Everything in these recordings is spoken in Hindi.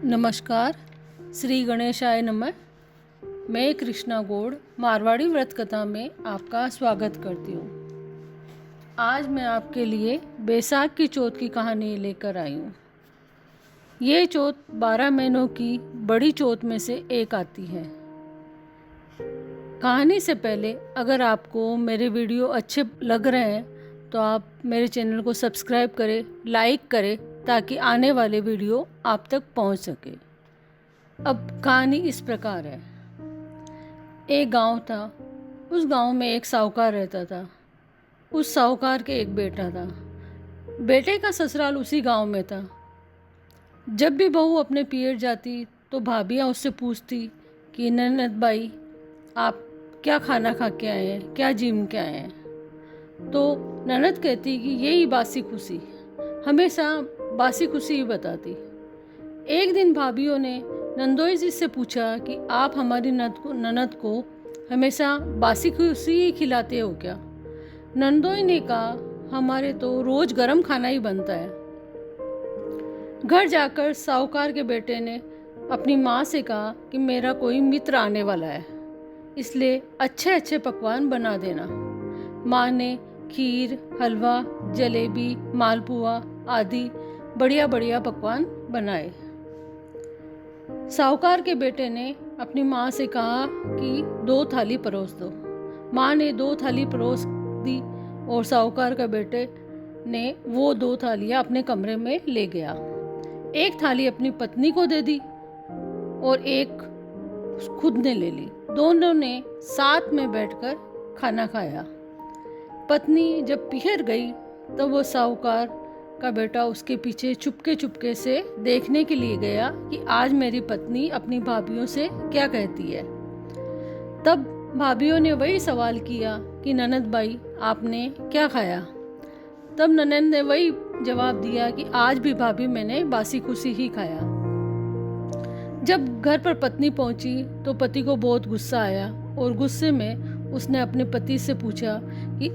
नमस्कार। श्री गणेशाय नमः। मैं कृष्णा गौड़ मारवाड़ी व्रत कथा में आपका स्वागत करती हूँ। आज मैं आपके लिए बैसाख की चौथ की कहानी लेकर आई हूँ। ये चौथ 12 महीनों की बड़ी चौथ में से एक आती है। कहानी से पहले अगर आपको मेरे वीडियो अच्छे लग रहे हैं तो आप मेरे चैनल को सब्सक्राइब करें, लाइक करें ताकि आने वाले वीडियो आप तक पहुंच सके। अब कहानी इस प्रकार है। एक गांव था। उस गांव में एक साहूकार रहता था। उस साहूकार के एक बेटा था। बेटे का ससुराल उसी गांव में था। जब भी बहू अपने पियर जाती तो भाभियाँ उससे पूछती कि ननद भाई आप क्या खाना खा के आए हैं, क्या जिम के आए हैं। तो ननद कहती कि यही बासी खुशी, हमेशा बासी खुशी ही बताती। एक दिन भाभियों ने नंदोई जी से पूछा कि आप हमारी ननद को हमेशा बासी खुशी ही खिलाते हो क्या। नंदोई ने कहा हमारे तो रोज गरम खाना ही बनता है। घर जाकर साहूकार के बेटे ने अपनी माँ से कहा कि मेरा कोई मित्र आने वाला है, इसलिए अच्छे अच्छे पकवान बना देना। माँ ने खीर, हलवा, जलेबी, मालपुआ आदि बढ़िया बढ़िया पकवान बनाए। साहूकार के बेटे ने अपनी माँ से कहा कि 2 थाली परोस दो। माँ ने 2 थाली परोस दी और साहूकार का बेटे ने वो 2 थालियाँ अपने कमरे में ले गया। एक थाली अपनी पत्नी को दे दी और एक खुद ने ले ली। दोनों ने साथ में बैठकर खाना खाया। पत्नी जब पिहर गई तब वो साहूकार का बेटा उसके पीछे चुपके चुपके से देखने के लिए गया कि आज मेरी पत्नी अपनी भाभियों से क्या कहती है। तब भाभियों ने वही सवाल किया कि ननद भाई आपने क्या खाया। तब ननद ने वही जवाब दिया कि आज भी भाभी मैंने बासी खुशी ही खाया। जब घर पर पत्नी पहुंची तो पति को बहुत गुस्सा आया और गुस्से में उसने अपने पति से पूछा कि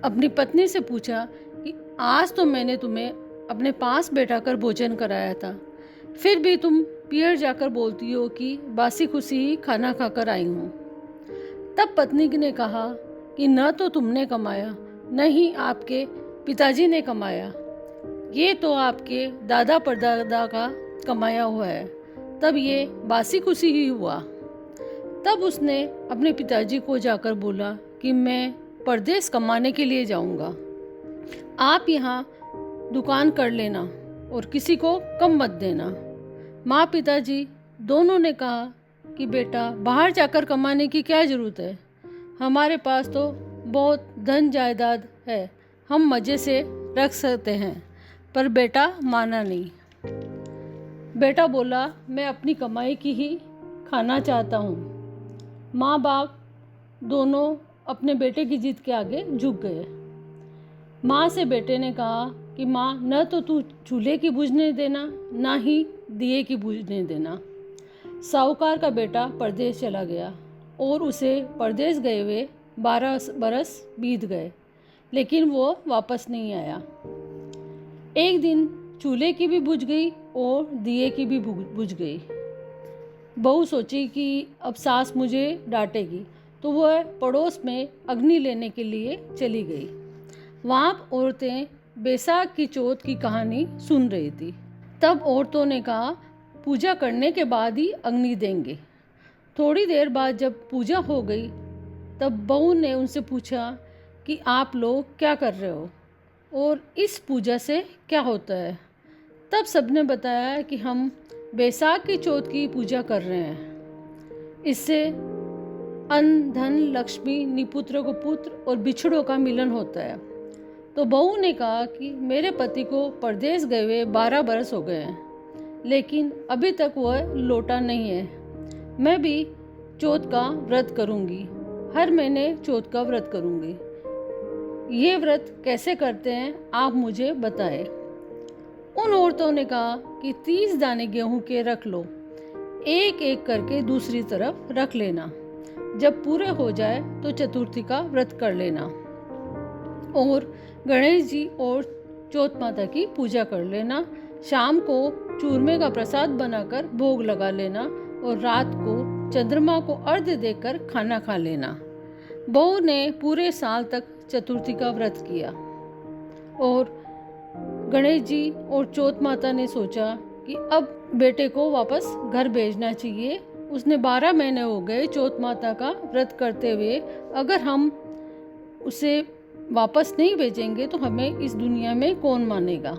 अपनी पत्नी से पूछा कि आज तो मैंने तुम्हें अपने पास बैठाकर भोजन कराया था, फिर भी तुम पियर जाकर बोलती हो कि बासी खुशी ही खाना खाकर आई हूँ। तब पत्नी ने कहा कि न तो तुमने कमाया न ही आपके पिताजी ने कमाया, ये तो आपके दादा परदादा का कमाया हुआ है, तब ये बासी खुशी ही हुआ। तब उसने अपने पिताजी को जाकर बोला कि मैं परदेश कमाने के लिए जाऊंगा, आप यहाँ दुकान कर लेना और किसी को कम मत देना। माँ पिताजी दोनों ने कहा कि बेटा बाहर जाकर कमाने की क्या ज़रूरत है, हमारे पास तो बहुत धन जायदाद है, हम मज़े से रख सकते हैं। पर बेटा माना नहीं। बेटा बोला मैं अपनी कमाई की ही खाना चाहता हूँ। माँ बाप दोनों अपने बेटे की जिद के आगे झुक गए। माँ से बेटे ने कहा कि माँ न तो तू चूल्हे की बुझने देना ना ही दिए की बुझने देना। साहूकार का बेटा परदेश चला गया और उसे परदेश गए हुए 12 बरस बीत गए, लेकिन वो वापस नहीं आया। एक दिन चूल्हे की भी बुझ गई और दिए की भी बुझ गई। बहू सोची कि अब सास मुझे डांटेगी, तो वह पड़ोस में अग्नि लेने के लिए चली गई। वहाँ औरतें बैसाख की चौथ की कहानी सुन रही थी। तब औरतों ने कहा पूजा करने के बाद ही अग्नि देंगे। थोड़ी देर बाद जब पूजा हो गई तब बहू ने उनसे पूछा कि आप लोग क्या कर रहे हो और इस पूजा से क्या होता है। तब सबने बताया कि हम बैसाख की चौथ की पूजा कर रहे हैं, इससे अन्न धन लक्ष्मी निपुत्र को पुत्र और बिछड़ों का मिलन होता है। तो बहू ने कहा कि मेरे पति को परदेश गए हुए 12 बरस हो गए हैं, लेकिन अभी तक वह लौटा नहीं है। मैं भी चौथ का व्रत करूंगी, हर महीने चौथ का व्रत करूंगी। ये व्रत कैसे करते हैं आप मुझे बताएं। उन औरतों ने कहा कि 30 दाने गेहूं के रख लो, एक एक करके दूसरी तरफ रख लेना। जब पूरे हो जाए तो चतुर्थी का व्रत कर लेना और गणेश जी और चौथ माता की पूजा कर लेना। शाम को चूरमे का प्रसाद बनाकर भोग लगा लेना और रात को चंद्रमा को अर्घ्य देकर खाना खा लेना। बहू ने पूरे साल तक चतुर्थी का व्रत किया और गणेश जी और चौथ माता ने सोचा कि अब बेटे को वापस घर भेजना चाहिए। उसने 12 महीने हो गए चौथ माता का व्रत करते हुए, अगर हम उसे वापस नहीं भेजेंगे तो हमें इस दुनिया में कौन मानेगा।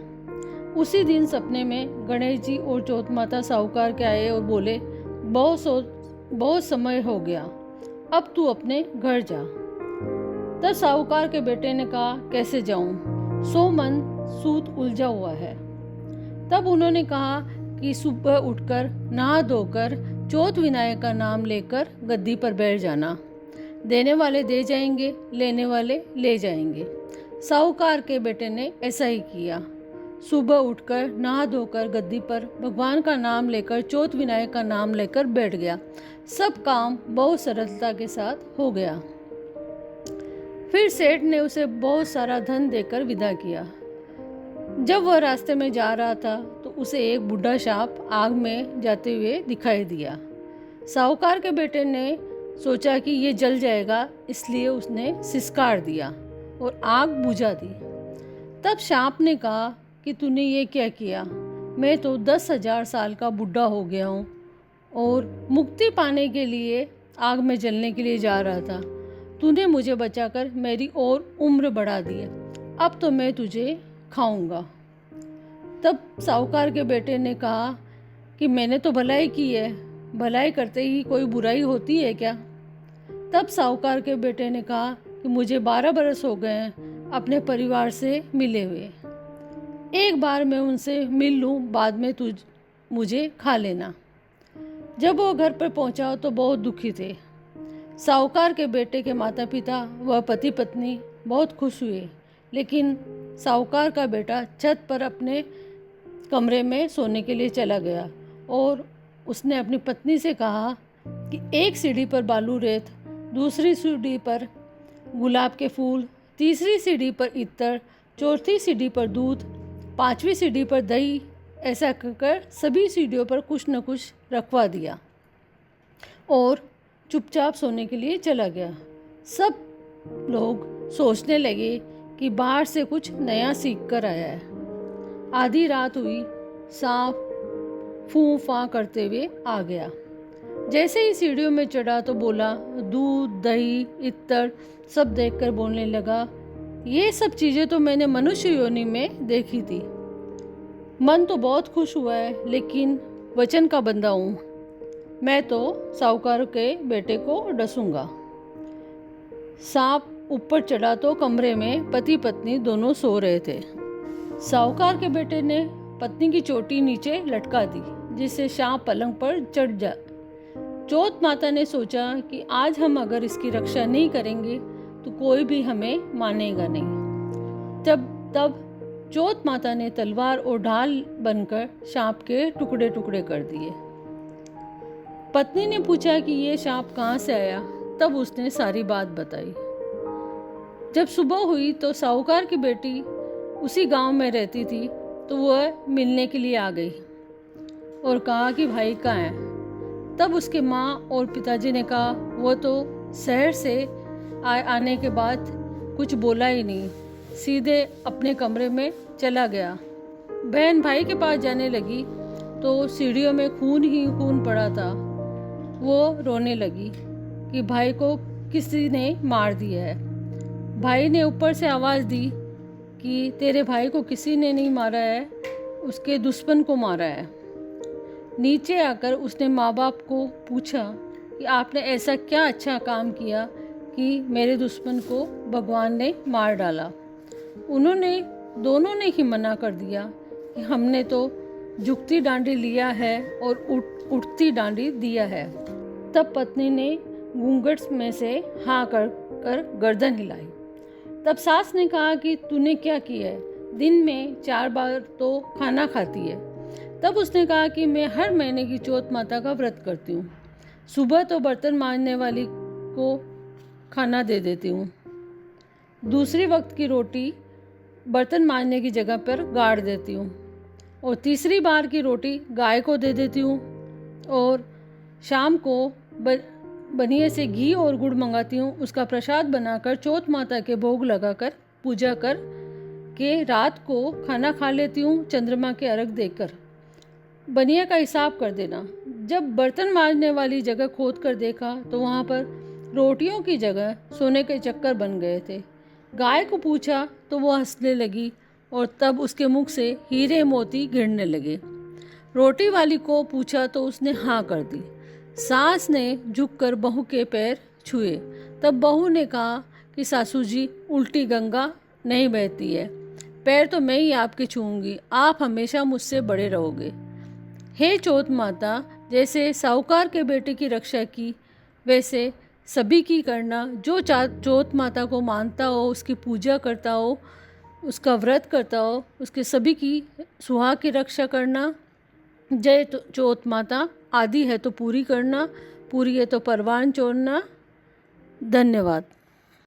उसी दिन सपने में गणेश जी और चौथ माता साहूकार के आए और बोले, बहुत समय हो गया, अब तू अपने घर जा। तब साहूकार के बेटे ने कहा, कैसे जाऊं, सो मन सूत उलझा हुआ है। तब उन्होंने कहा कि सुबह उठकर नहा धोकर चौथ विनायक का नाम लेकर गद्दी पर बैठ जाना। देने वाले दे जाएंगे, लेने वाले ले जाएंगे। साहूकार के बेटे ने ऐसा ही किया। सुबह उठकर नहा धोकर गद्दी पर भगवान का नाम लेकर चौथ विनायक का नाम लेकर बैठ गया। सब काम बहुत सरलता के साथ हो गया। फिर सेठ ने उसे बहुत सारा धन देकर विदा किया। जब वह रास्ते में जा रहा था तो उसे एक बूढ़ा सांप आग में जाते हुए दिखाई दिया। साहूकार के बेटे ने सोचा कि ये जल जाएगा, इसलिए उसने सिसकार दिया और आग बुझा दी। तब सांप ने कहा कि तूने ये क्या किया, मैं तो 10,000 साल का बूढ़ा हो गया हूँ और मुक्ति पाने के लिए आग में जलने के लिए जा रहा था। तूने मुझे बचाकर मेरी और उम्र बढ़ा दी है, अब तो मैं तुझे खाऊंगा। तब साहूकार के बेटे ने कहा कि मैंने तो भलाई की है, भलाई करते ही कोई बुराई होती है क्या। तब साहूकार के बेटे ने कहा कि मुझे 12 बरस हो गए हैं अपने परिवार से मिले हुए, एक बार मैं उनसे मिल लूँ, बाद में तुझ मुझे खा लेना। जब वो घर पर पहुंचा तो बहुत दुखी थे। साहूकार के बेटे के माता पिता व पति पत्नी बहुत खुश हुए, लेकिन साहूकार का बेटा छत पर अपने कमरे में सोने के लिए चला गया और उसने अपनी पत्नी से कहा कि एक सीढ़ी पर बालू रेत, दूसरी सीढ़ी पर गुलाब के फूल, तीसरी सीढ़ी पर इत्तर, चौथी सीढ़ी पर दूध, 5वीं सीढ़ी पर दही, ऐसा कहकर सभी सीढ़ियों पर कुछ न कुछ रखवा दिया और चुपचाप सोने के लिए चला गया। सब लोग सोचने लगे कि बाहर से कुछ नया सीख कर आया है। आधी रात हुई, सांप फूं फां करते हुए आ गया। जैसे ही सीढ़ियों में चढ़ा तो बोला, दूध, दही, इत्तर सब देखकर बोलने लगा, ये सब चीज़ें तो मैंने मनुष्य योनि में देखी थी। मन तो बहुत खुश हुआ है, लेकिन वचन का बंधा हूँ, मैं तो साहूकार के बेटे को डसूंगा। सांप ऊपर चढ़ा तो कमरे में पति पत्नी दोनों सो रहे थे। साहूकार के बेटे ने पत्नी की चोटी नीचे लटका दी, जिससे सांप पलंग पर चढ़ जा। चौथ माता ने सोचा कि आज हम अगर इसकी रक्षा नहीं करेंगे तो कोई भी हमें मानेगा नहीं। तब चौथ माता ने तलवार और ढाल बनकर सांप के टुकड़े टुकड़े कर दिए। पत्नी ने पूछा कि ये सांप कहाँ से आया। तब उसने सारी बात बताई। जब सुबह हुई तो साहूकार की बेटी उसी गांव में रहती थी, तो वह मिलने के लिए आ गई और कहा कि भाई कहाँ है। तब उसके माँ और पिताजी ने कहा, वो तो शहर से आने के बाद कुछ बोला ही नहीं, सीधे अपने कमरे में चला गया। बहन भाई के पास जाने लगी तो सीढ़ियों में खून ही खून पड़ा था। वो रोने लगी कि भाई को किसी ने मार दिया है। भाई ने ऊपर से आवाज़ दी कि तेरे भाई को किसी ने नहीं मारा है, उसके दुश्मन को मारा है। नीचे आकर उसने माँ बाप को पूछा कि आपने ऐसा क्या अच्छा काम किया कि मेरे दुश्मन को भगवान ने मार डाला। दोनों ने ही मना कर दिया कि हमने तो झुकती डांडी लिया है और उठती डांडी दिया है। तब पत्नी ने घूंघट में से हाँ कर गर्दन हिलाई। तब सास ने कहा कि तूने क्या किया है, दिन में 4 बार तो खाना खाती है। तब उसने कहा कि मैं हर महीने की चौथ माता का व्रत करती हूँ। सुबह तो बर्तन मांजने वाली को खाना दे देती हूँ, दूसरी वक्त की रोटी बर्तन मांजने की जगह पर गाड़ देती हूँ और तीसरी बार की रोटी गाय को दे देती हूँ और शाम को बनिए से घी और गुड़ मंगाती हूँ। उसका प्रसाद बनाकर चौथ माता के भोग लगाकर पूजा कर के रात को खाना खा लेती हूँ चंद्रमा के अर्घ देकर। बनिए का हिसाब कर देना। जब बर्तन मांजने वाली जगह खोद कर देखा तो वहाँ पर रोटियों की जगह सोने के चक्कर बन गए थे। गाय को पूछा तो वो हंसने लगी और तब उसके मुख से हीरे मोती गिरने लगे। रोटी वाली को पूछा तो उसने हाँ कर दी। सास ने झुककर बहू के पैर छुए। तब बहू ने कहा कि सासू जी, उल्टी गंगा नहीं बहती है, पैर तो मैं ही आपके छूऊंगी, आप हमेशा मुझसे बड़े रहोगे। हे चौथ माता, जैसे साहूकार के बेटे की रक्षा की वैसे सभी की करना। जो चौथ माता को मानता हो, उसकी पूजा करता हो, उसका व्रत करता हो, उसके सभी की सुहाग की रक्षा करना। जय चौथ माता। आदि है तो पूरी करना, पूरी है तो परवान छोड़ना। धन्यवाद।